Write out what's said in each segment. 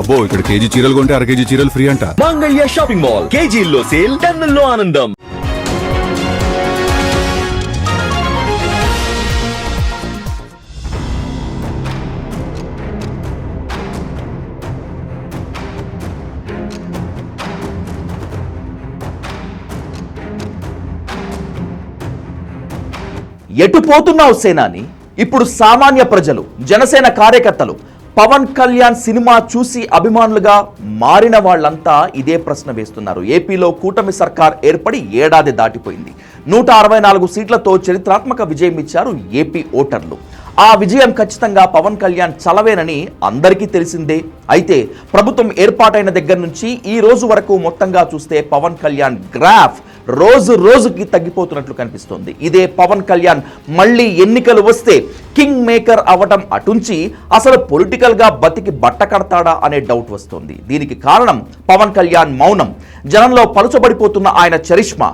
అబ్బో ఇక్కడ కేజీ చీరలు కొంటే అర కేజీ చీరలు ఫ్రీ అంట. మంగళ్య షాపింగ్ మాల్ కేజీల్లో సేల్, టన్నుల్లో ఆనందం. ఎటు పోతున్నావు సేనాని? ఇప్పుడు సామాన్య ప్రజలు, జనసేన కార్యకర్తలు పవన్ కళ్యాణ్ సినిమా చూసి అభిమానులుగా మారిన వాళ్ళంతా ఇదే ప్రశ్న వేస్తున్నారు. ఏపీలో కూటమి సర్కార్ ఏర్పడి ఏడాది దాటిపోయింది. 164 సీట్లతో చరిత్రాత్మక విజయం ఇచ్చారు ఏపీ ఓటర్లు. ఆ విజయం ఖచ్చితంగా పవన్ కళ్యాణ్ చలవేనని అందరికీ తెలిసిందే. అయితే ప్రభుత్వం ఏర్పాటైన దగ్గర నుంచి ఈ రోజు వరకు మొత్తంగా చూస్తే పవన్ కళ్యాణ్ గ్రాఫ్ రోజు రోజుకి తగ్గిపోతున్నట్లు కనిపిస్తోంది. ఇదే పవన్ కళ్యాణ్ మళ్ళీ ఎన్నికలు వస్తే కింగ్ మేకర్ అవటం అటుంచి అసలు పొలిటికల్ గా బతికి బట్ట కడతాడా అనే డౌట్ వస్తోంది. దీనికి కారణం పవన్ కళ్యాణ్ మౌనం, జనంలో పలుచబడిపోతున్న ఆయన చరిష్మా.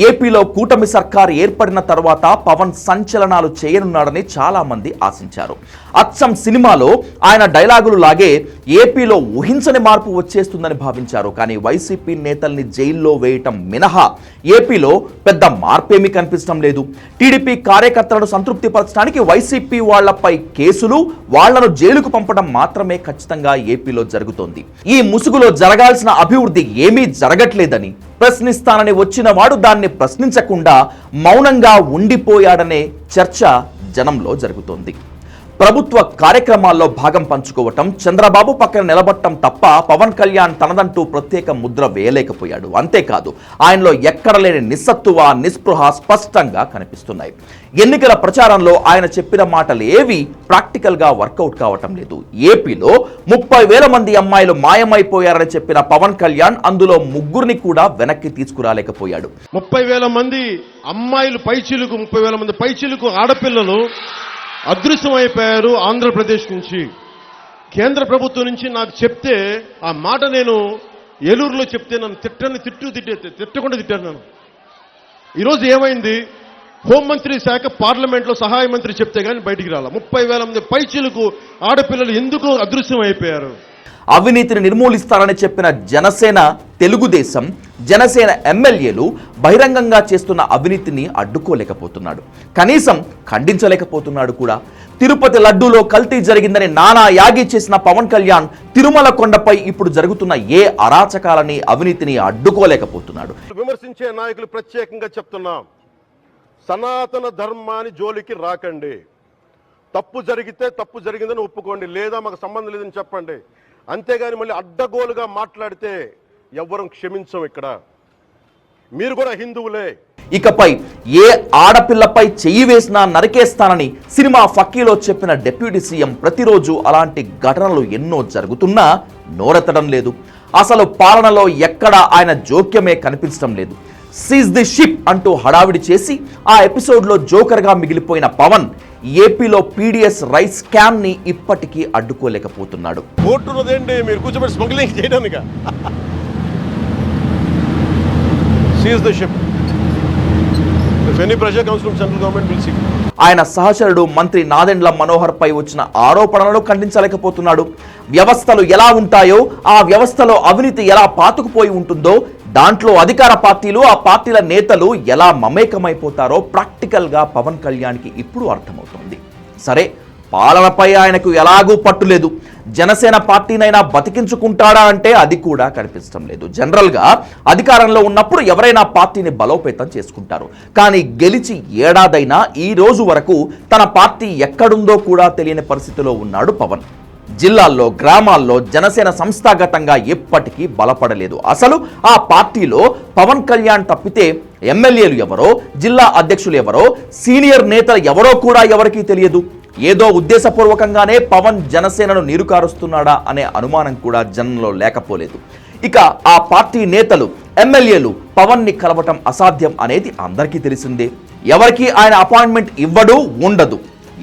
ఏపీలో కూటమి సర్కార్ ఏర్పడిన తర్వాత పవన్ సంచలనాలు చేయనున్నాడని చాలా మంది ఆశించారు. అచ్చం సినిమాలో ఆయన డైలాగులు లాగే ఏపీలో ఊహించని మార్పు వచ్చేస్తుందని భావించారు. కానీ వైసీపీ నేతల్ని జైల్లో వేయటం మినహా ఏపీలో పెద్ద మార్పేమీ కనిపించడం లేదు. టీడీపీ కార్యకర్తలను సంతృప్తిపరచడానికి వైసీపీ వాళ్లపై కేసులు, వాళ్లను జైలుకు పంపడం మాత్రమే ఖచ్చితంగా ఏపీలో జరుగుతోంది. ఈ ముసుగులో జరగాల్సిన అభివృద్ధి ఏమీ జరగట్లేదని, ప్రశ్నిస్తానని వచ్చిన వాడు దాన్ని ప్రశ్నించకుండా మౌనంగా ఉండిపోయాడనే చర్చ జనంలో జరుగుతోంది. ప్రభుత్వ కార్యక్రమాల్లో భాగం పంచుకోవటం, చంద్రబాబు పక్కన నిలబడటం తప్ప పవన్ కళ్యాణ్ తనదంటూ ప్రత్యేక ముద్ర వేయలేకపోయాడు. అంతేకాదు ఆయనలో ఎక్కడ లేని నిస్సత్తువ, నిస్పృహ స్పష్టంగా కనిపిస్తున్నాయి. ఎన్నికల ప్రచారంలో ఆయన చెప్పిన మాటలు ఏవి ప్రాక్టికల్ గా వర్కౌట్ కావటం లేదు. ఏపీలో 30,000 మంది అమ్మాయిలు మాయమైపోయారని చెప్పిన పవన్ కళ్యాణ్ అందులో 3 కూడా వెనక్కి తీసుకురాలేకపోయాడు. 30,000 మంది అమ్మాయిలు పైచిలుకు, 30,000 మంది పైచిలుకు ఆడపిల్లలు అదృశ్యమైపోయారు ఆంధ్రప్రదేశ్ నుంచి. కేంద్ర ప్రభుత్వం నుంచి నాకు చెప్తే ఆ మాట నేను ఏలూరులో చెప్తే నన్ను తిట్టకుండా తిట్టాను. నన్ను ఈరోజు ఏమైంది? హోంమంత్రి శాఖ పార్లమెంట్లో సహాయ మంత్రి చెప్తే కానీ బయటికి రాల. 30,000 మంది పైచిలుకు ఆడపిల్లలు ఎందుకు అదృశ్యం అయిపోయారు? అవినీతిని నిర్మూలిస్తారని చెప్పిన జనసేన, తెలుగుదేశం, జనసేన ఎమ్మెల్యేలు బహిరంగంగా చేస్తున్న అవినీతిని అడ్డుకోలేకపోతున్నాడు, కనీసం ఖండించలేకపోతున్నాడు కూడా. తిరుపతి లడ్డూలో కల్తీ జరిగిందని నానా యాగి చేసిన పవన్ కళ్యాణ్ తిరుమల కొండపై ఇప్పుడు జరుగుతున్న ఏ అరాచకాలని, అవినీతిని అడ్డుకోలేకపోతున్నాడు. విమర్శించే నాయకులు ప్రత్యేకంగా చెప్తున్నాం, సనాతన ధర్మాన్ని జోలికి రాకండి. తప్పు జరిగితే తప్పు జరిగిందని ఒప్పుకోండి, లేదా మాకు సంబంధం లేదని చెప్పండి. అంతేగాని మళ్ళీ అడ్డగోలుగా మాట్లాడితే ఎవ్వరూ క్షమించం. ఇక్కడ మీరు కూడా హిందువులే. ఇకపై ఏ ఆడపిల్లపై చెయ్యి వేసినా నరికేస్తానని సినిమా ఫక్కీలో చెప్పిన డిప్యూటీ సీఎం ప్రతిరోజు అలాంటి ఘటనలు ఎన్నో జరుగుతున్నా నోరెత్తడం లేదు. అసలు పాలనలో ఎక్కడా ఆయన జోక్యమే కనిపించడం లేదు. సీజ్ ది షిప్ అంటూ హడావిడి చేసి ఆ ఎపిసోడ్లో జోకర్గా మిగిలిపోయిన పవన్ ఏపీలో పీడీఎస్ రైస్ స్కామ్ ని ఇప్పటికీ అడ్డుకోలేకపోతున్నాడు. కోర్టున్నదేంటి మీరు కూర్చోబెట్టి స్మగ్లింగ్ చేయడానికి? Seize the ship. If any pressure comes from central government, we'll see. ఆయన సహచరుడు మంత్రి నాదెండ్ల మనోహర్ పై వచ్చిన ఆరోపణలను ఖండించలేకపోతున్నాడు. వ్యవస్థలు ఎలా ఉంటాయో, ఆ వ్యవస్థలో అవినీతి ఎలా పాతుకుపోయి ఉంటుందో, దాంట్లో అధికార పార్టీలు, ఆ పార్టీల నేతలు ఎలా మమేకమైపోతారో ప్రాక్టికల్ గా పవన్ కళ్యాణ్కి ఇప్పుడు అర్థమవుతుంది. సరే, పాలనపై ఆయనకు ఎలాగూ పట్టులేదు. జనసేన పార్టీనైనా బతికించుకుంటాడా అంటే అది కూడా కనిపించడం లేదు. జనరల్గా అధికారంలో ఉన్నప్పుడు ఎవరైనా పార్టీని బలోపేతం చేసుకుంటారు. కానీ గెలిచి ఏడాదైనా ఈ రోజు వరకు తన పార్టీ ఎక్కడుందో కూడా తెలియని పరిస్థితిలో ఉన్నాడు పవన్. జిల్లాల్లో, గ్రామాల్లో జనసేన సంస్థాగతంగా ఎప్పటికీ బలపడలేదు. అసలు ఆ పార్టీలో పవన్ కళ్యాణ్ తప్పితే ఎమ్మెల్యేలు ఎవరో, జిల్లా అధ్యక్షులు ఎవరో, సీనియర్ నేతలు ఎవరో కూడా ఎవరికీ తెలియదు. ఏదో ఉద్దేశపూర్వకంగానే పవన్ జనసేనను నీరుకారుస్తున్నాడా అనే అనుమానం కూడా జనంలో లేకపోలేదు. ఇక ఆ పార్టీ నేతలు, ఎమ్మెల్యేలు పవన్ ని కలవటం అసాధ్యం అనేది అందరికీ తెలిసిందే. ఎవరికి ఆయన అపాయింట్మెంట్ ఇవ్వడు, ఉండదు.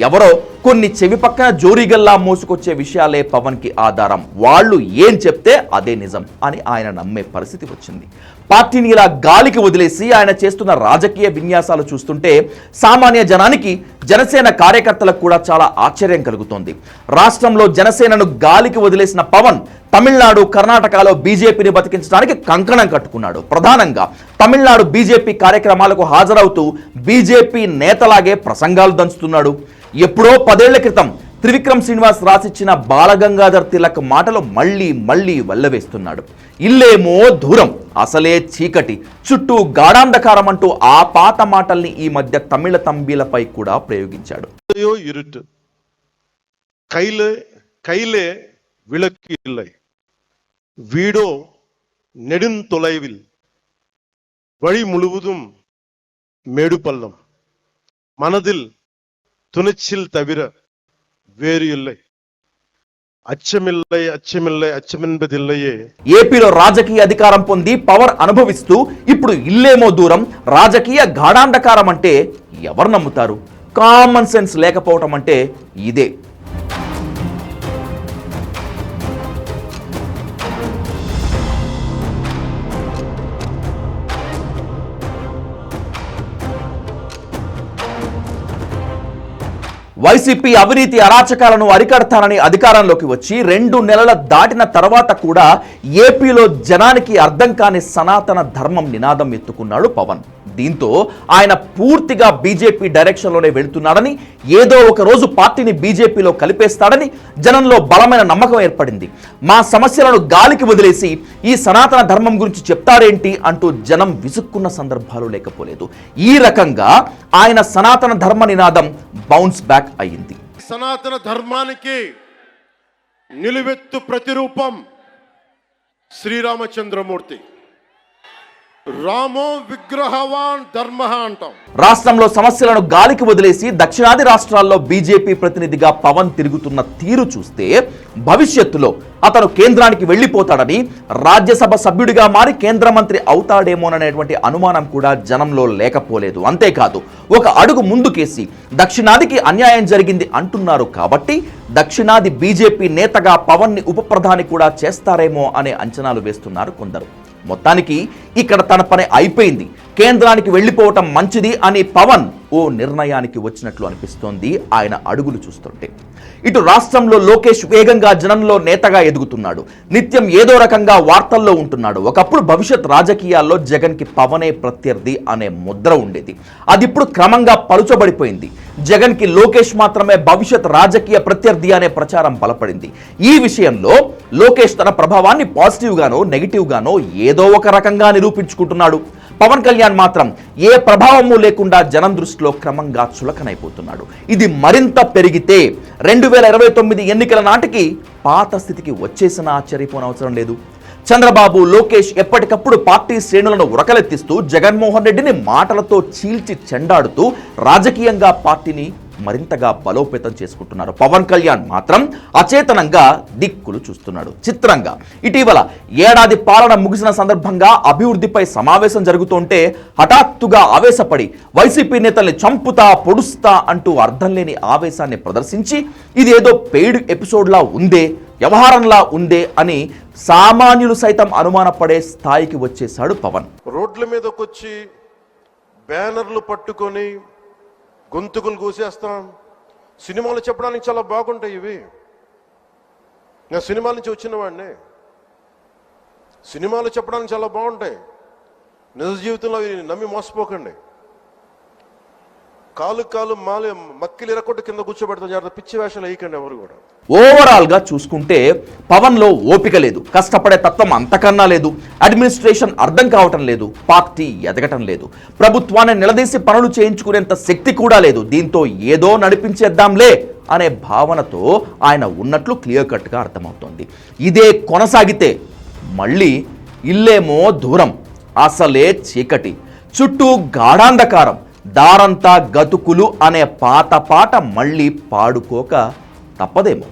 ఎవరో కొన్ని చెవి పక్కన జోరీగల్లా మోసుకొచ్చే విషయాలే పవన్కి ఆధారం. వాళ్ళు ఏం చెప్తే అదే నిజం అని ఆయన నమ్మే పరిస్థితి వచ్చింది. పార్టీని ఇలా గాలికి వదిలేసి ఆయన చేస్తున్న రాజకీయ విన్యాసాలు చూస్తుంటే సామాన్య జనానికి, జనసేన కార్యకర్తలకు కూడా చాలా ఆశ్చర్యం కలుగుతోంది. రాష్ట్రంలో జనసేనను గాలికి వదిలేసిన పవన్ తమిళనాడు, కర్ణాటకలో బీజేపీని బతికించడానికి కంకణం కట్టుకున్నాడు. ప్రధానంగా తమిళనాడు బీజేపీ కార్యక్రమాలకు హాజరవుతూ బీజేపీ నేతలాగే ప్రసంగాలు దంచుతున్నాడు. ఎప్పుడో 10 ఏళ్ల క్రితం త్రివిక్రమ్ శ్రీనివాస్ రాసిచ్చిన బాలగంగాధర్ తిలక్ మాటలు మళ్ళీ మళ్ళీ వల్లవేస్తున్నాడు. ఇల్లేమో దూరం, అసలే చీకటి, చుట్టూ గాఢాంధకారం అంటూ ఆ పాత మాటల్ని ఈ మధ్య తమిళ తంబీలపై కూడా ప్రయోగించాడు. இருட்டு கையிலே விளக்கு இல்லை, வீடோ நெடுந்தொலைவில், வழி முழுவதும் மேடு பள்ளம், மனதில் துணிச்சல் தவிர వేరు இல்லை, అచ్చమెன்பదిల్லைయే. ఏపీలో రాజకీయ అధికారం పొంది పవర్ అనుభవిస్తూ ఇప్పుడు ఇల్లేమో దూరం, రాజకీయ గాఢాంధకారం అంటే ఎవరు నమ్ముతారు? కామన్ సెన్స్ లేకపోవటం అంటే ఇదే. వైసీపీ అవినీతి అరాచకాలను అరికడతానని అధికారంలోకి వచ్చి 2 నెలల దాటిన తర్వాత కూడా ఏపీలో జనానికి అర్థం కాని సనాతన ధర్మం నినాదం ఎత్తుకున్నాడు పవన్. దీంతో ఆయన పూర్తిగా బీజేపీ డైరెక్షన్లోనే వెళ్తున్నాడని, ఏదో ఒక రోజు పార్టీని బీజేపీలో కలిపేస్తాడని జనంలో బలమైన నమ్మకం ఏర్పడింది. మా సమస్యలను గాలికి వదిలేసి ఈ సనాతన ధర్మం గురించి చెప్తారేంటి అంటూ జనం విసుక్కున్న సందర్భాలు లేకపోలేదు. ఈ రకంగా ఆయన సనాతన ధర్మ నినాదం బౌన్స్ బ్యాక్ అయ్యింది. సనాతన ధర్మానికి నిలువెత్తు ప్రతిరూపం శ్రీరామచంద్రమూర్తి. రామో విగ్రహవాన్ ధర్మ అంటాం. రాష్ట్రంలో సమస్యలను గాలికి వదిలేసి దక్షిణాది రాష్ట్రాల్లో బీజేపీ ప్రతినిధిగా పవన్ తిరుగుతున్న తీరు చూస్తే భవిష్యత్తులో అతను కేంద్రానికి వెళ్లిపోతాడని, రాజ్యసభ సభ్యుడిగా మారి కేంద్ర మంత్రి అవుతాడేమోననేటువంటి అనుమానం కూడా జనంలో లేకపోలేదు. అంతేకాదు, ఒక అడుగు ముందుకేసి దక్షిణాదికి అన్యాయం జరిగింది అంటున్నారు కాబట్టి దక్షిణాది బీజేపీ నేతగా పవన్ ని ఉప ప్రధాని కూడా చేస్తారేమో అనే అంచనాలు వేస్తున్నారు కొందరు. మొత్తానికి ఇక్కడ తన పని అయిపోయింది, కేంద్రానికి వెళ్ళిపోవటం మంచిది అని పవన్ ఓ నిర్ణయానికి వచ్చినట్లు అనిపిస్తోంది ఆయన అడుగులు చూస్తుంటే. ఇటు రాష్ట్రంలో లోకేష్ వేగంగా జనంలో నేతగా ఎదుగుతున్నాడు, నిత్యం ఏదో రకంగా వార్తల్లో ఉంటున్నాడు. ఒకప్పుడు భవిష్యత్ రాజకీయాల్లో జగన్కి పవనే ప్రత్యర్థి అనే ముద్ర ఉండేది, అది ఇప్పుడు క్రమంగా పలుచబడిపోయింది. జగన్కి లోకేష్ మాత్రమే భవిష్యత్ రాజకీయ ప్రత్యర్థి అనే ప్రచారం బలపడింది. ఈ విషయంలో లోకేష్ తన ప్రభావాన్ని పాజిటివ్ గానో నెగిటివ్ గానో ఏదో ఒక రకంగా నిరూపించుకుంటున్నాడు. పవన్ కళ్యాణ్ మాత్రం ఏ ప్రభావము లేకుండా జనం దృష్టిలో క్రమంగా చులకనైపోతున్నాడు. ఇది మరింత పెరిగితే 2029 ఎన్నికల నాటికి పాత స్థితికి వచ్చేసిన ఆశ్చర్యపోనవసరం లేదు. చంద్రబాబు, లోకేష్ ఎప్పటికప్పుడు పార్టీ శ్రేణులను ఉరకలెత్తిస్తూ జగన్మోహన్ రెడ్డిని మాటలతో చీల్చి చెండాడుతూ రాజకీయంగా పార్టీని మరింతగా బలోపేతం చేసుకుంటున్నారు. పవన్ కళ్యాణ్ మాత్రం అచేతనంగా దిక్కులు చూస్తున్నాడు. చిత్రంగా ఇటీవల ఏడాది పాలన ముగిసిన సందర్భంగా అభివృద్ధిపై సమావేశం జరుగుతుంటే హఠాత్తుగా ఆవేశపడి వైసీపీ నేతల్ని చంపుతా పొడుస్తా అంటూ అర్థం లేని ఆవేశాన్ని ప్రదర్శించి ఇదేదో పెయిడ్ ఎపిసోడ్లా ఉందే, వ్యవహారంలా ఉందే అని సామాన్యులు సైతం అనుమానపడే స్థాయికి వచ్చేశాడు పవన్. రోడ్ల మీదకొచ్చి బ్యానర్లు పట్టుకొని గొంతుకులు కూసేస్తాం. సినిమాలు చెప్పడానికి చాలా బాగుంటాయి ఇవి. నేను సినిమాల నుంచి వచ్చిన వాడిని. సినిమాలు చెప్పడానికి చాలా బాగుంటాయి, నిజ జీవితంలో అవి నమ్మి మోసపోకండి. కాలు మక్కిలు ఎరకొట్టు కింద కూర్చోబెడతాం. జాగ్రత్త, పిచ్చి వేషాలు వేయకండి ఎవరు కూడా. ఓవరాల్ గా చూసుకుంటే పవన్ లో ఓపిక లేదు, కష్టపడే తత్వం అంతకన్నా లేదు, అడ్మినిస్ట్రేషన్ అర్థం కావటం లేదు, పార్టీ ఎదగటం లేదు, ప్రభుత్వాన్ని నిలదీసి పనులు చేయించుకునేంత శక్తి కూడా లేదు. దీంతో ఏదో నడిపించేద్దాంలే అనే భావనతో ఆయన ఉన్నట్లు క్లియర్ కట్ గా అర్థమవుతోంది. ఇదే కొనసాగితే మళ్ళీ ఇల్లేమో దూరం, అసలే చీకటి, చుట్టూ గాఢాంధకారం, దారంతా గతుకులు అనే పాత పాట మళ్ళీ పాడుకోక తప్పదేమో.